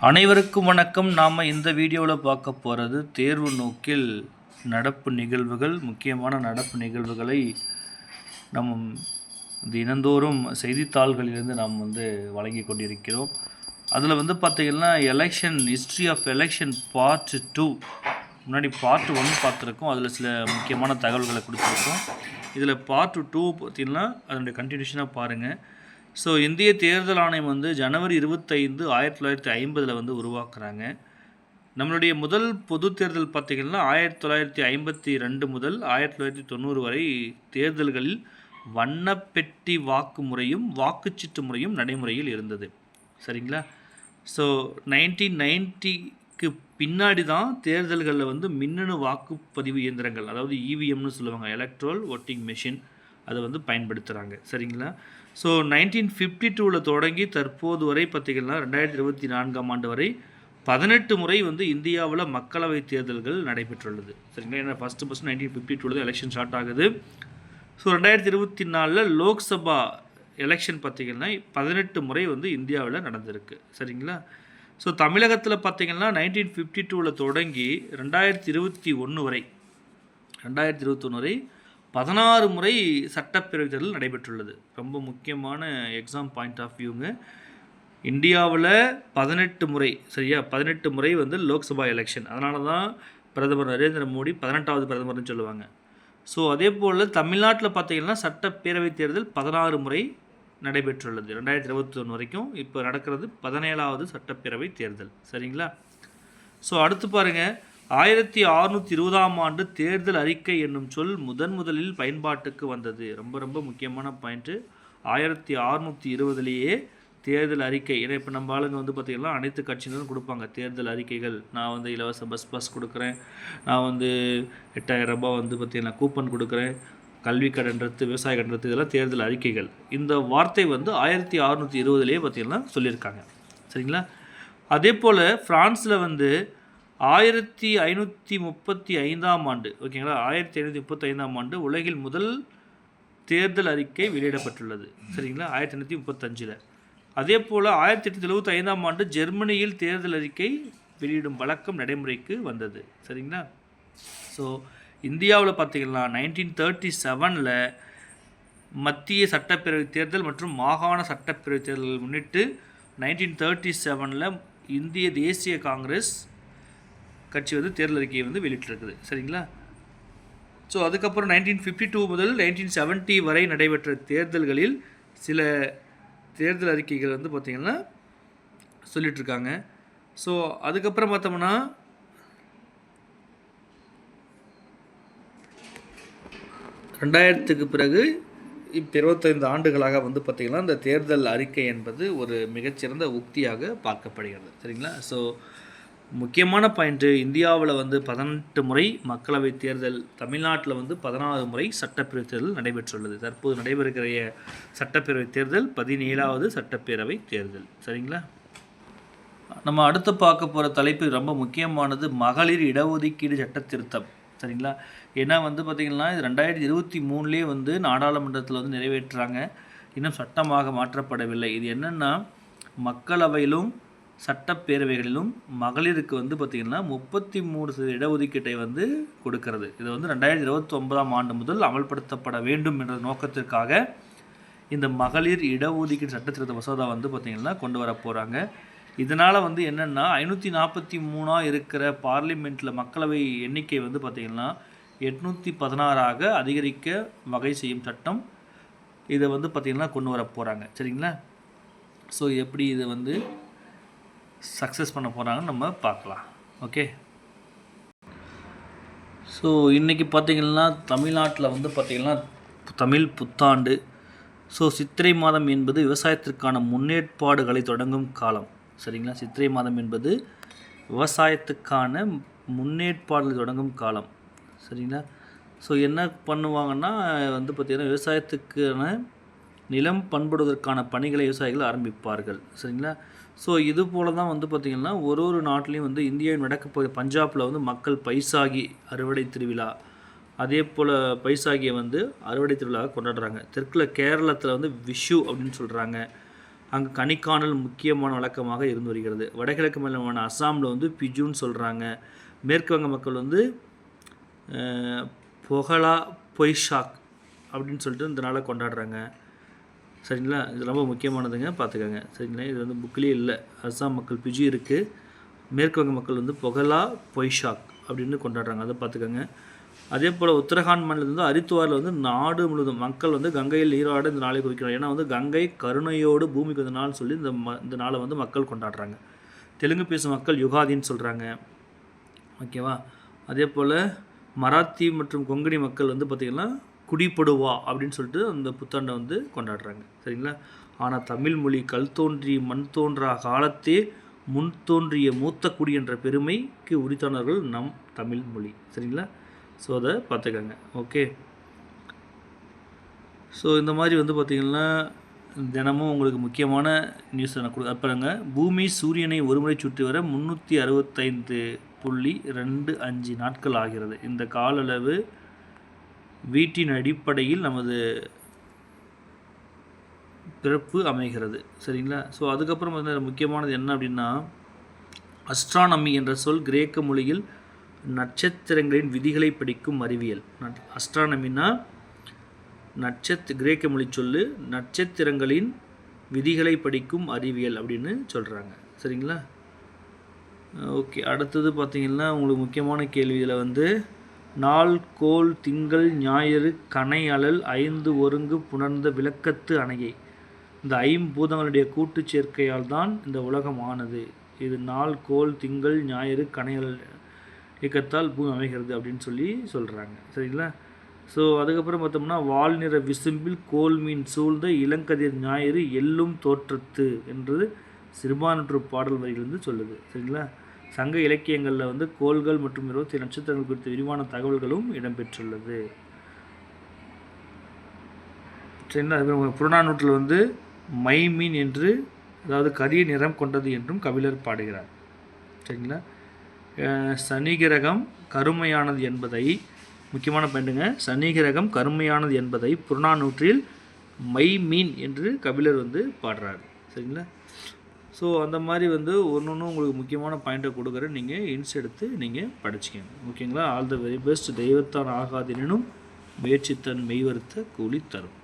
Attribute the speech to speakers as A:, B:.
A: அனைவருக்கும் வணக்கம். நாம் இந்த வீடியோவில் பார்க்க போகிறது தேர்வு நோக்கில் நடப்பு நிகழ்வுகள், முக்கியமான நடப்பு நிகழ்வுகளை நம் தினந்தோறும் செய்தித்தாள்களிலிருந்து நாம் வழங்கி கொண்டிருக்கிறோம். அதில் பார்த்திங்கன்னா election history of election part 2, முன்னாடி பார்ட் 1 பார்த்துருக்கோம். அதில் சில முக்கியமான தகவல்களை கொடுத்துருக்கோம். இதில் பார்ட் 2 பார்த்திங்கன்னா அதனுடைய கண்டினியூஷனாக பாருங்கள். ஸோ இந்திய தேர்தல் ஆணையம் ஜனவரி 25, 1950 உருவாக்குறாங்க. நம்மளுடைய முதல் பொது தேர்தல் பார்த்திங்கன்னா 1952 முதல் 1990 வரை தேர்தல்களில் வண்ணப்பெட்டி வாக்கு முறையும் வாக்குச்சீட்டு முறையும் நடைமுறையில் இருந்தது. சரிங்களா? ஸோ 1990க்கு பின்னாடி தான் தேர்தல்களில் மின்னணு வாக்குப்பதிவு இயந்திரங்கள், அதாவது இவிஎம்னு சொல்லுவாங்க, எலக்ட்ரல் ஓட்டிங் மெஷின், அதை பயன்படுத்துகிறாங்க. சரிங்களா? ஸோ 1952 தொடங்கி தற்போது வரை பார்த்திங்கன்னா 2024 ஆண்டு வரை 18 முறை இந்தியாவில் மக்களவை தேர்தல்கள் நடைபெற்றுள்ளது. சரிங்களா? ஏன்னா ஃபஸ்ட்டு 1952 தான் எலெக்ஷன் ஸ்டார்ட் ஆகுது. ஸோ 2024 லோக்சபா எலெக்ஷன் பார்த்திங்கன்னா 18 முறை இந்தியாவில் நடந்திருக்கு. சரிங்களா? ஸோ தமிழகத்தில் பார்த்திங்கன்னா 1952 தொடங்கி 2021 வரை 16 முறை சட்டப்பேரவை தேர்தல் நடைபெற்றுள்ளது. ரொம்ப முக்கியமான எக்ஸாம் பாயிண்ட் ஆஃப் வியூங்க. இந்தியாவில் 18 முறை, சரியா, 18 முறை லோக்சபா எலெக்ஷன். அதனால தான் பிரதமர் நரேந்திர மோடி 18வது பிரதமர்னு சொல்லுவாங்க. ஸோ அதே போல் தமிழ்நாட்டில் பார்த்திங்கன்னா சட்டப்பேரவை தேர்தல் 16 முறை நடைபெற்றுள்ளது 2021 வரைக்கும். இப்போ நடக்கிறது 17வது சட்டப்பேரவை தேர்தல். சரிங்களா? ஸோ அடுத்து பாருங்கள், 1620 ஆண்டு தேர்தல் அறிக்கை என்னும் சொல் முதலில் பயன்பாட்டுக்கு வந்தது. ரொம்ப முக்கியமான பாயிண்ட்டு. 1620 தேர்தல் அறிக்கை. ஏன்னா இப்போ நம்ம ஆளுங்க பார்த்திங்கன்னா அனைத்து கட்சியினரும் கொடுப்பாங்க தேர்தல் அறிக்கைகள். நான் இலவச பஸ் கொடுக்குறேன், நான் 8000 ரூபாய் பார்த்திங்கன்னா கூப்பன் கொடுக்குறேன், கல்வி கடன் ரத்து, விவசாய கடன் ரத்து, இதெல்லாம் தேர்தல் அறிக்கைகள். இந்த வார்த்தை 1620 பார்த்திங்கன்னா சொல்லியிருக்காங்க. சரிங்களா? அதே போல் ஃப்ரான்ஸில் 1535 ஆண்டு, ஓகேங்களா, 1535 ஆண்டு உலகில் முதல் தேர்தல் அறிக்கை வெளியிடப்பட்டுள்ளது. சரிங்களா? 1835. அதே போல் 1875 ஆண்டு ஜெர்மனியில் தேர்தல் அறிக்கை வெளியிடும் வழக்கம் நடைமுறைக்கு வந்தது. சரிங்களா? ஸோ இந்தியாவில் பார்த்திங்கன்னா 1937 மத்திய சட்டப்பேரவை தேர்தல் மற்றும் மாகாண சட்டப்பேரவை தேர்தல் முன்னிட்டு 1937 இந்திய தேசிய காங்கிரஸ் கட்சி தேர்தல் அறிக்கையை வெளியிட்டிருக்குது. சரிங்களா? ஸோ அதுக்கப்புறம் 1952 முதல் 1970 வரை நடைபெற்ற தேர்தல்களில் சில தேர்தல் அறிக்கைகள் பார்த்திங்கன்னா சொல்லிகிட்ருக்காங்க. ஸோ அதுக்கப்புறம் பார்த்தோம்னா 2000க்கு பிறகு இப்போ 25 ஆண்டுகளாக பார்த்திங்கன்னா இந்த தேர்தல் அறிக்கை என்பது ஒரு மிகச்சிறந்த உக்தியாக பார்க்கப்படுகிறது. சரிங்களா? ஸோ முக்கியமான பாயிண்ட்டு, இந்தியாவில் 18 முறை மக்களவை தேர்தல், தமிழ்நாட்டில் 16 முறை சட்டப்பேரவை தேர்தல் நடைபெற்றுள்ளது. தற்போது நடைபெறுகிற சட்டப்பேரவை தேர்தல் 17வது சட்டப்பேரவை தேர்தல். சரிங்களா? நம்ம அடுத்து பார்க்க போகிற தலைப்பு ரொம்ப முக்கியமானது, மகளிர் இடஒதுக்கீடு சட்ட திருத்தம். சரிங்களா? ஏன்னா பார்த்திங்கன்னா இது 2023 நாடாளுமன்றத்தில் நிறைவேற்றுறாங்க. இன்னும் சட்டமாக மாற்றப்படவில்லை. இது என்னென்னா, மக்களவையிலும் சட்டப்பேரவைகளிலும் மகளிருக்கு பார்த்திங்கன்னா 33% இடஒதுக்கீட்டை கொடுக்கறது. இது 2029 ஆண்டு முதல் அமல்படுத்தப்பட வேண்டும் என்ற நோக்கத்திற்காக இந்த மகளிர் இடஒதுக்கீடு சட்டத்திருத்த மசோதா பார்த்திங்கன்னா கொண்டு வர போகிறாங்க. இதனால் என்னென்னா 543 இருக்கிற பார்லிமெண்ட்டில் மக்களவை எண்ணிக்கை பார்த்திங்கன்னா 816ஆக அதிகரிக்க வகை செய்யும் சட்டம் இதை பார்த்திங்கன்னா கொண்டு வர போகிறாங்க. சரிங்களா? ஸோ எப்படி இதை சக்ஸஸ் பண்ண போகிறாங்கன்னு நம்ம பார்க்கலாம். ஓகே. ஸோ இன்றைக்கி பார்த்திங்கன்னா தமிழ்நாட்டில் பார்த்திங்கன்னா தமிழ் புத்தாண்டு. ஸோ சித்திரை மாதம் என்பது விவசாயத்திற்கான முன்னேற்பாடுகளை தொடங்கும் காலம். சரிங்களா? சித்திரை மாதம் என்பது விவசாயத்துக்கான முன்னேற்பாடுகளை தொடங்கும் காலம். சரிங்களா? ஸோ என்ன பண்ணுவாங்கன்னா பார்த்திங்கன்னா விவசாயத்துக்கான நிலம் பண்படுவதற்கான பணிகளை விவசாயிகள் ஆரம்பிப்பார்கள். சரிங்களா? ஸோ இது போல் தான் பார்த்திங்கன்னா ஒரு நாட்டிலையும் இந்தியாவில் நடக்கப்போகிற பஞ்சாபில் மக்கள் பைசாகி அறுவடை திருவிழா, அதே போல் பைசாகியை அறுவடை திருவிழாவை கொண்டாடுறாங்க. தெற்கில் கேரளத்தில் விஷு அப்படின்னு சொல்கிறாங்க. அங்கே கணிக்காணல் முக்கியமான வழக்கமாக இருந்து வருகிறது. வடகிழக்கு மாநிலமான அஸ்ஸாமில் வந்து பிஜுன்னு சொல்கிறாங்க. மேற்கு வங்க மக்கள் வந்து பொகலா பொய்ஷாக் அப்படின்னு சொல்லிட்டு இந்த நாளை கொண்டாடுறாங்க. சரிங்களா? இது ரொம்ப முக்கியமானதுங்க, பார்த்துக்கோங்க. சரிங்களா? இது வந்து புக்கிலே இல்லை. அஸ்ஸாம் மக்கள் பிஜு இருக்குது, மேற்கு வங்க மக்கள் வந்து பொகலா பொய்ஷாக் அப்படின்னு கொண்டாடுறாங்க, அதை பார்த்துக்கோங்க. அதே போல் உத்தரகாண்ட் மாநிலத்தில் வந்து ஹரித்துவாரில் வந்து நாடு முழுவதும் மக்கள் வந்து கங்கையில் நீராட இந்த நாளை குறிக்கிறாங்க. ஏன்னா வந்து கங்கை கருணையோடு பூமிக்கு வந்த நாள் சொல்லி இந்த நாளை வந்து மக்கள் கொண்டாடுறாங்க. தெலுங்கு பேசும் மக்கள் யுகாதின்னு சொல்கிறாங்க. ஓகேவா? அதே போல் மராத்தி மற்றும் கொங்கணி மக்கள் வந்து பார்த்திங்கன்னா குடிபடுவா அப்படின்னு சொல்லிட்டு அந்த புத்தாண்டை வந்து கொண்டாடுறாங்க. சரிங்களா? ஆனால் தமிழ் மொழி கல் தோன்றி மண் தோன்றா காலத்தே முன் தோன்றிய மூத்த குடி என்ற பெருமைக்கு உரித்தானவர்கள் நம் தமிழ் மொழி. சரிங்களா? ஸோ அதை பார்த்துக்கோங்க. ஓகே. ஸோ இந்த மாதிரி வந்து பார்த்திங்கன்னா தினமும் உங்களுக்கு முக்கியமான நியூஸ் நான் அப்புறங்க பூமி சூரியனை ஒருமுறை சுற்றி வர 365.25 நாட்கள் ஆகிறது. இந்த கால அளவு வீட்டின் அடிப்படையில் நமது பிறப்பு அமைகிறது. சரிங்களா? ஸோ அதுக்கப்புறம் வந்து முக்கியமானது என்ன அப்படின்னா, அஸ்ட்ரானமி என்ற சொல் கிரேக்க மொழியில் நட்சத்திரங்களின் விதிகளை படிக்கும் அறிவியல். அஸ்ட்ரானமினா கிரேக்க மொழி சொல்லு நட்சத்திரங்களின் விதிகளை படிக்கும் அறிவியல் அப்படின்னு சொல்கிறாங்க. சரிங்களா? ஓகே. அடுத்தது பார்த்திங்கன்னா உங்களுக்கு முக்கியமான கேள்வியில் வந்து நாள் கோள் திங்கள் ஞாயிறு கணை அழல் 5 ஒருங்கு புணர்ந்த விளக்கத்து அணையை, இந்த ஐம்பூதங்களுடைய கூட்டு சேர்க்கையால் தான் இந்த உலகம் ஆனது. இது நாள் கோள் திங்கள் ஞாயிறு கணையல் இயக்கத்தால் பூமி அமைகிறது அப்படின்னு சொல்லி சொல்கிறாங்க. சரிங்களா? ஸோ அதுக்கப்புறம் பார்த்தோம்னா வால்நிற விசும்பில் கோல் மீன் சூழ்ந்த இளங்கதிர் ஞாயிறு எல்லும் தோற்றத்து என்று சிறுபான்ற்று பாடல் வரியிலிருந்து சொல்லுது. சரிங்களா? சங்க இலக்கியங்களில் வந்து கோள்கள் மற்றும் 27 நட்சத்திரங்கள் குறித்த விரிவான தகவல்களும் இடம்பெற்றுள்ளது. சரிங்களா? அதுக்கப்புறம் புறநானூற்றில் வந்து மை மீன் என்று, அதாவது கரிய நிறம் கொண்டது என்றும் கபிலர் பாடுகிறார். சரிங்களா? சனிகிரகம் கருமையானது என்பதை, முக்கியமான பாயிண்ட்டுங்க, சனிகிரகம் கருமையானது என்பதை புறநானூற்றில் மை மீன் என்று கபிலர் வந்து பாடுறாரு. சரிங்களா? ஸோ அந்த மாதிரி வந்து ஒன்று உங்களுக்கு முக்கியமான பாயிண்ட்டை கொடுக்குறேன், நீங்கள் இன்ஸ் எடுத்து நீங்கள் படிச்சுக்கோங்க. ஓகேங்களா? All the very best. தெய்வத்தான் ஆகாதெனினும் முயற்சித்தன் மெய்வருத்த கூலி தரும்.